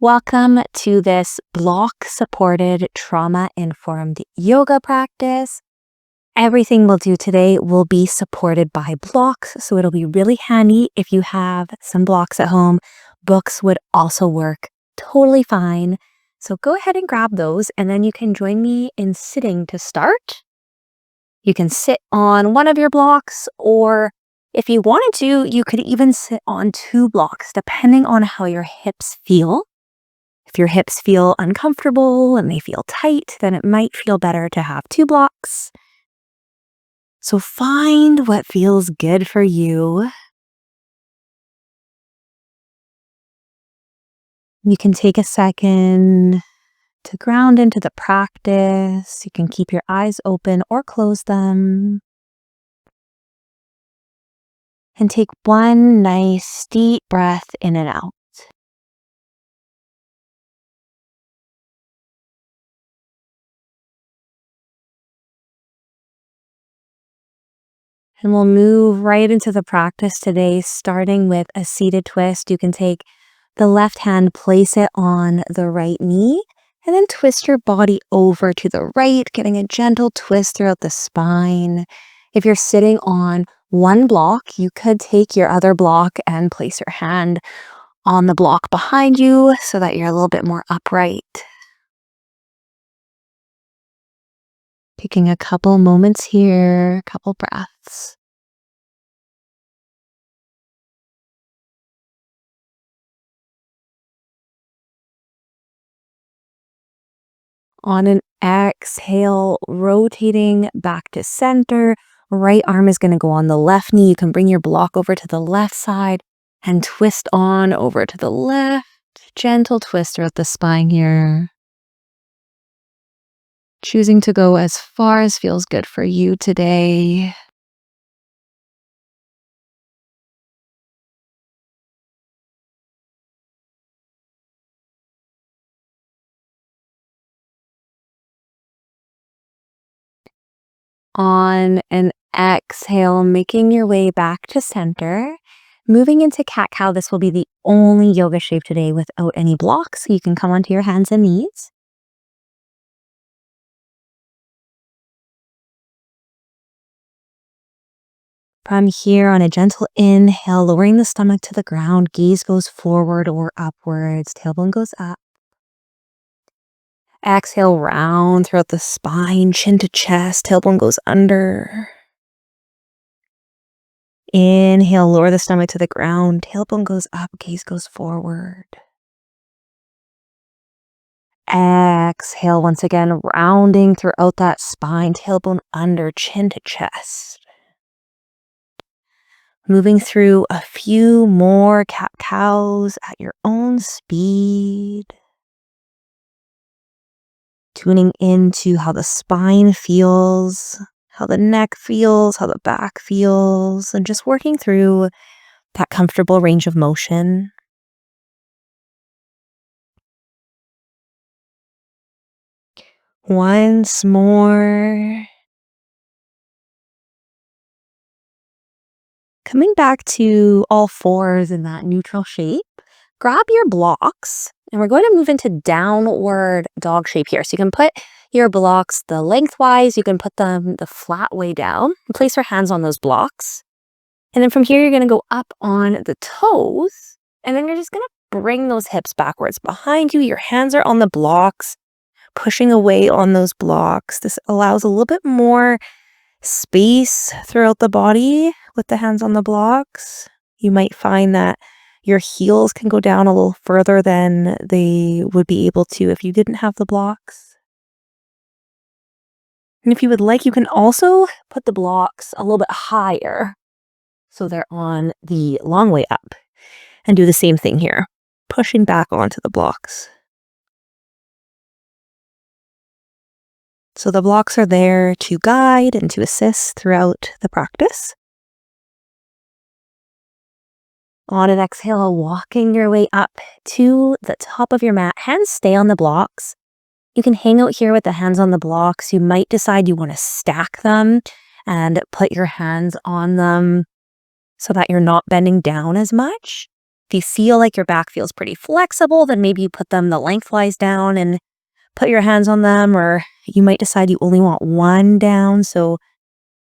Welcome to this block-supported trauma-informed yoga practice. Everything we'll do today will be supported by blocks, so it'll be really handy if you have some blocks at home. Books would also work totally fine. So go ahead and grab those, and then you can join me in sitting to start. You can sit on one of your blocks, or if you wanted to, you could even sit on two blocks, depending on how your hips feel. If your hips feel uncomfortable and they feel tight, then it might feel better to have two blocks. So find what feels good for you. You can take a second to ground into the practice. You can keep your eyes open or close them. And take one nice deep breath in and out. And we'll move right into the practice today, starting with a seated twist. You can take the left hand, place it on the right knee, and then twist your body over to the right, getting a gentle twist throughout the spine. If you're sitting on one block, you could take your other block and place your hand on the block behind you so that you're a little bit more upright. Taking a couple moments here, a couple breaths. On an exhale, rotating back to center. Right arm is going to go on the left knee. You can bring your block over to the left side and twist on over to the left. Gentle twist throughout the spine here. Choosing to go as far as feels good for you today. On an exhale, making your way back to center. Moving into cat-cow, this will be the only yoga shape today without any blocks. So you can come onto your hands and knees. From here, on a gentle inhale, lowering the stomach to the ground, gaze goes forward or upwards, tailbone goes up. Exhale, round throughout the spine, chin to chest, tailbone goes under. Inhale, lower the stomach to the ground, tailbone goes up, gaze goes forward. Exhale, once again, rounding throughout that spine, tailbone under, chin to chest. Moving through a few more cat-cows at your own speed. Tuning into how the spine feels, how the neck feels, how the back feels, and just working through that comfortable range of motion. Once more. Coming back to all fours in that neutral shape, grab your blocks, and we're going to move into downward dog shape here. So you can put your blocks the lengthwise, you can put them the flat way down, and place your hands on those blocks. And then from here, you're going to go up on the toes, and then you're just going to bring those hips backwards behind you. Your hands are on the blocks, pushing away on those blocks. This allows a little bit more space throughout the body with the hands on the blocks. You might find that your heels can go down a little further than they would be able to if you didn't have the blocks. And if you would like, you can also put the blocks a little bit higher so they're on the long way up, and do the same thing here, pushing back onto the blocks. So the blocks are there to guide and to assist throughout the practice. On an exhale, walking your way up to the top of your mat. Hands stay on the blocks. You can hang out here with the hands on the blocks. You might decide you want to stack them and put your hands on them so that you're not bending down as much. If you feel like your back feels pretty flexible, then maybe you put them the lengthwise down and put your hands on them, or you might decide you only want one down. So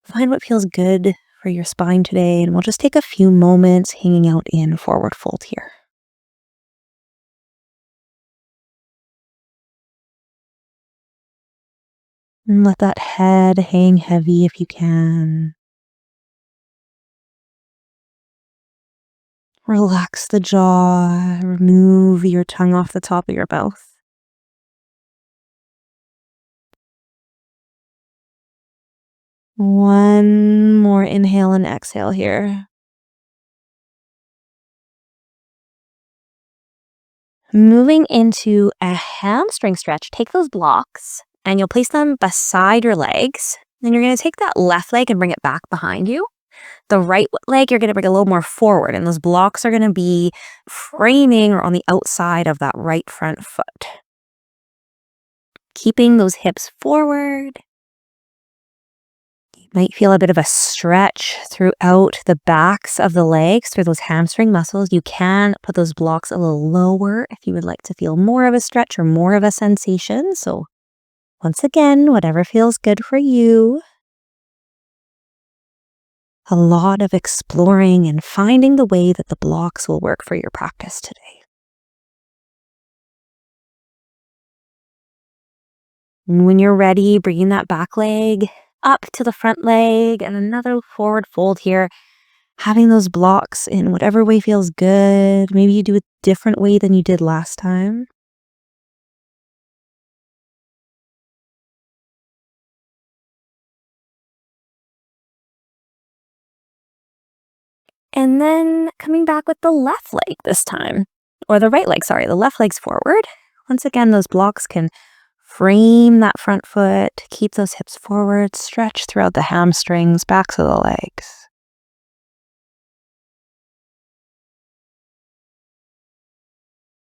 find what feels good for your spine today, and we'll just take a few moments hanging out in forward fold here. And let that head hang heavy if you can. Relax the jaw, remove your tongue off the top of your mouth. One more inhale and exhale here. Moving into a hamstring stretch, take those blocks and you'll place them beside your legs. Then you're going to take that left leg and bring it back behind you. The right leg, you're going to bring a little more forward, and those blocks are going to be framing or on the outside of that right front foot. Keeping those hips forward. You might feel a bit of a stretch throughout the backs of the legs, through those hamstring muscles. You can put those blocks a little lower if you would like to feel more of a stretch or more of a sensation. So once again, whatever feels good for you. A lot of exploring and finding the way that the blocks will work for your practice today. And when you're ready, bringing that back leg up to the front leg and another forward fold here. Having those blocks in whatever way feels good. Maybe you do a different way than you did last time. And then coming back with the left leg this time, or the right leg, sorry, the left leg's forward. Once again, those blocks can frame that front foot, keep those hips forward, stretch throughout the hamstrings, backs of the legs.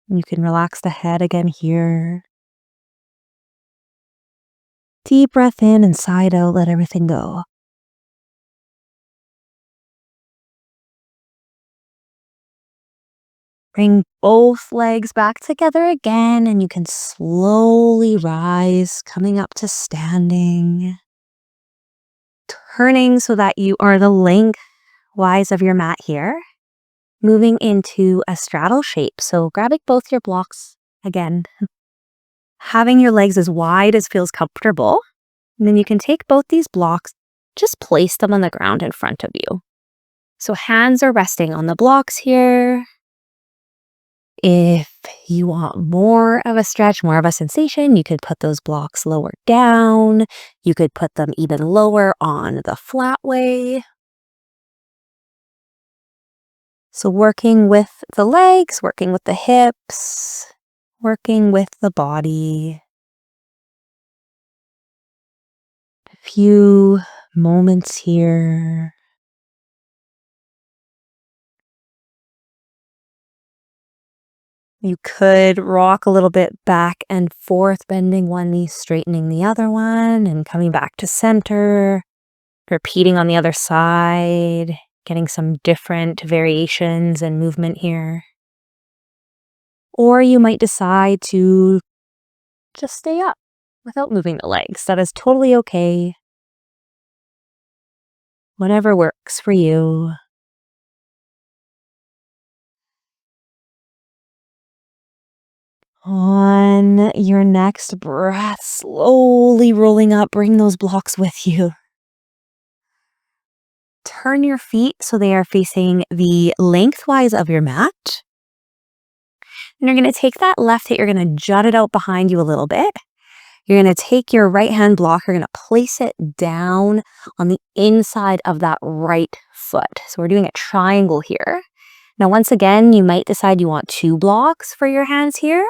You can relax the head again here. Deep breath in and side out, let everything go. Bring both legs back together again, and you can slowly rise, coming up to standing. Turning so that you are the lengthwise of your mat here. Moving into a straddle shape. So grabbing both your blocks again. Having your legs as wide as feels comfortable. And then you can take both these blocks, just place them on the ground in front of you. So hands are resting on the blocks here. If you want more of a stretch, more of a sensation, you could put those blocks lower down. You could put them even lower on the flat way. So working with the legs, working with the hips, working with the body. A few moments here. You could rock a little bit back and forth, bending one knee, straightening the other one, and coming back to center. Repeating on the other side, getting some different variations and movement here. Or you might decide to just stay up without moving the legs. That is totally okay. Whatever works for you. On your next breath, slowly rolling up, bring those blocks with you. Turn your feet so they are facing the lengthwise of your mat. And you're going to take that left hip, you're going to jut it out behind you a little bit. You're going to take your right hand block, you're going to place it down on the inside of that right foot. So we're doing a triangle here. Now, once again, you might decide you want 2 blocks for your hands here.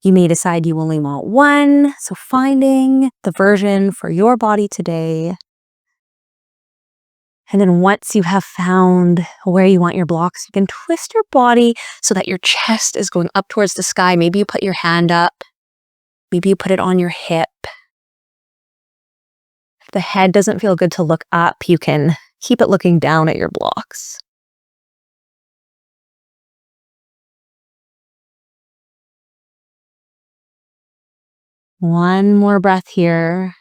You may decide you only want 1. So finding the version for your body today. And then once you have found where you want your blocks, you can twist your body so that your chest is going up towards the sky. Maybe you put your hand up. Maybe you put it on your hip. If the head doesn't feel good to look up, you can keep it looking down at your blocks. One more breath here.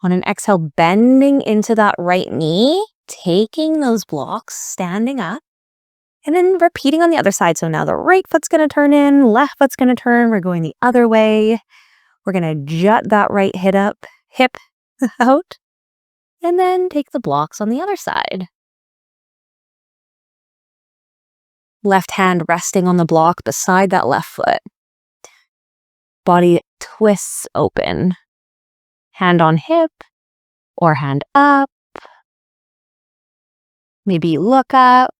On an exhale, bending into that right knee, taking those blocks, standing up, and then repeating on the other side. So now the right foot's going to turn in, left foot's going to turn. We're going the other way. We're going to jut that right hip out, and then take the blocks on the other side. Left hand resting on the block beside that left foot. Body twists open. Hand on hip or hand up. Maybe look up.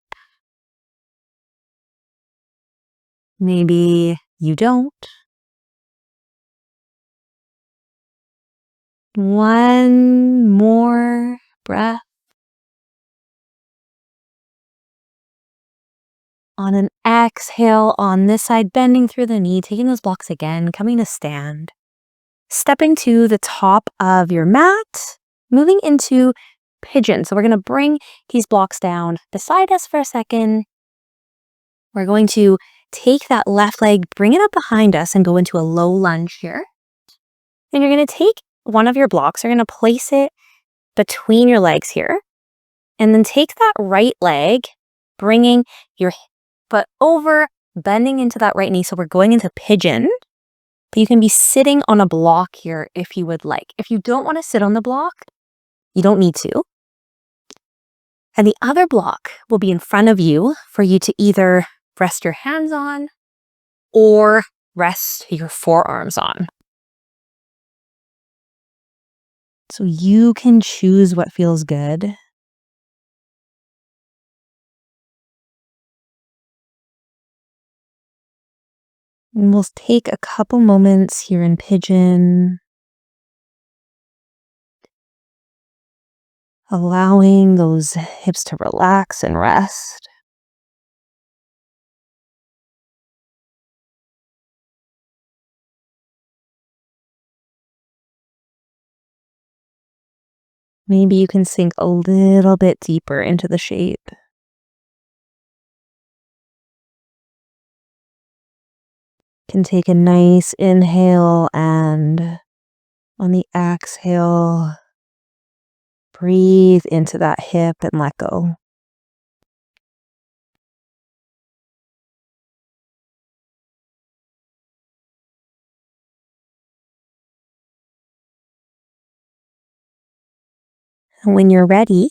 Maybe you don't. One more breath. On an exhale on this side, bending through the knee, taking those blocks again, coming to stand. Stepping to the top of your mat, moving into pigeon. So we're going to bring these blocks down beside us for a second. We're going to take that left leg, bring it up behind us, and go into a low lunge here. And you're going to take one of your blocks, you're going to place it between your legs here, and then take that right leg, bringing your foot over, bending into that right knee. So we're going into pigeon, but you can be sitting on a block here if you would like. If you don't want to sit on the block, you don't need to. And the other block will be in front of you for you to either rest your hands on or rest your forearms on. So you can choose what feels good. And we'll take a couple moments here in pigeon, allowing those hips to relax and rest. Maybe you can sink a little bit deeper into the shape. Can take a nice inhale, and on the exhale, breathe into that hip and let go. And when you're ready, you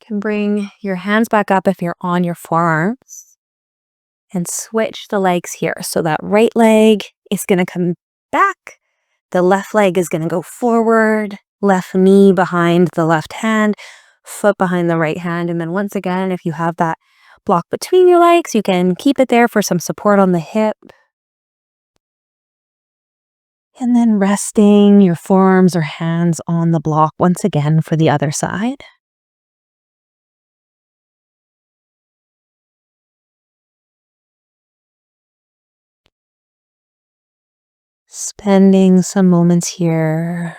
can bring your hands back up if you're on your forearms and switch the legs here. So that right leg is going to come back. The left leg is going to go forward, left knee behind the left hand, foot behind the right hand. And then once again, if you have that block between your legs, you can keep it there for some support on the hip. And then resting your forearms or hands on the block once again for the other side. Spending some moments here.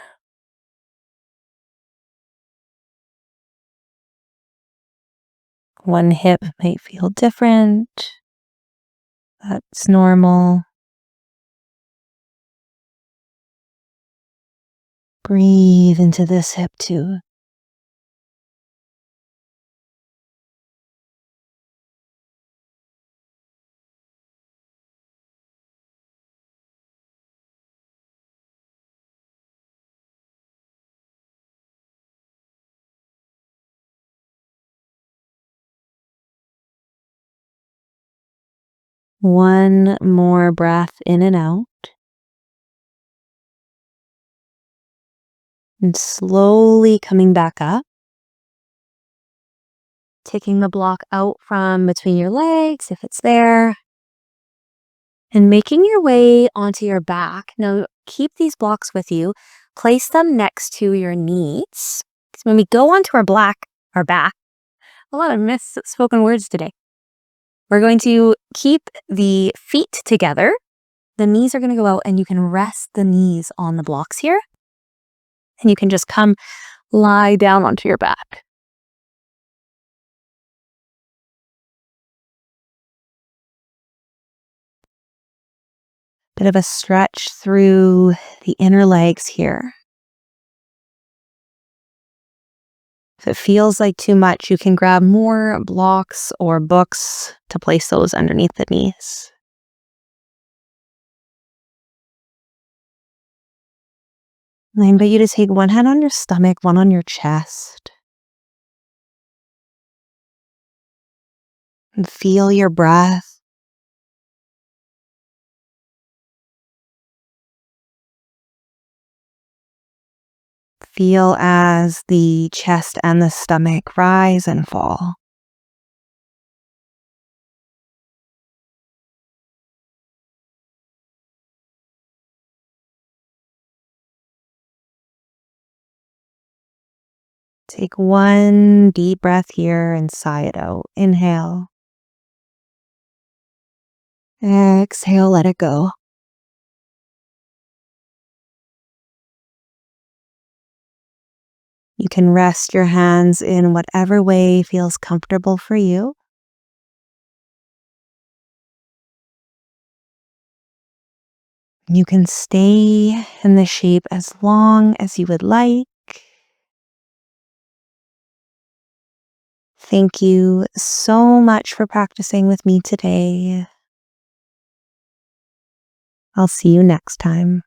One hip might feel different. That's normal. Breathe into this hip too. One more breath in and out. And slowly coming back up. Taking the block out from between your legs, if it's there. And making your way onto your back. Now, keep these blocks with you. Place them next to your knees. So when we go onto our back, a lot of misspoken words today. We're going to keep the feet together. The knees are going to go out, and you can rest the knees on the blocks here. And you can just come lie down onto your back. Bit of a stretch through the inner legs here. If it feels like too much, you can grab more blocks or books to place those underneath the knees. And I invite you to take one hand on your stomach, one on your chest, and feel your breath. Feel as the chest and the stomach rise and fall. Take one deep breath here and sigh it out. Inhale. Exhale, let it go. You can rest your hands in whatever way feels comfortable for you. You can stay in the shape as long as you would like. Thank you so much for practicing with me today. I'll see you next time.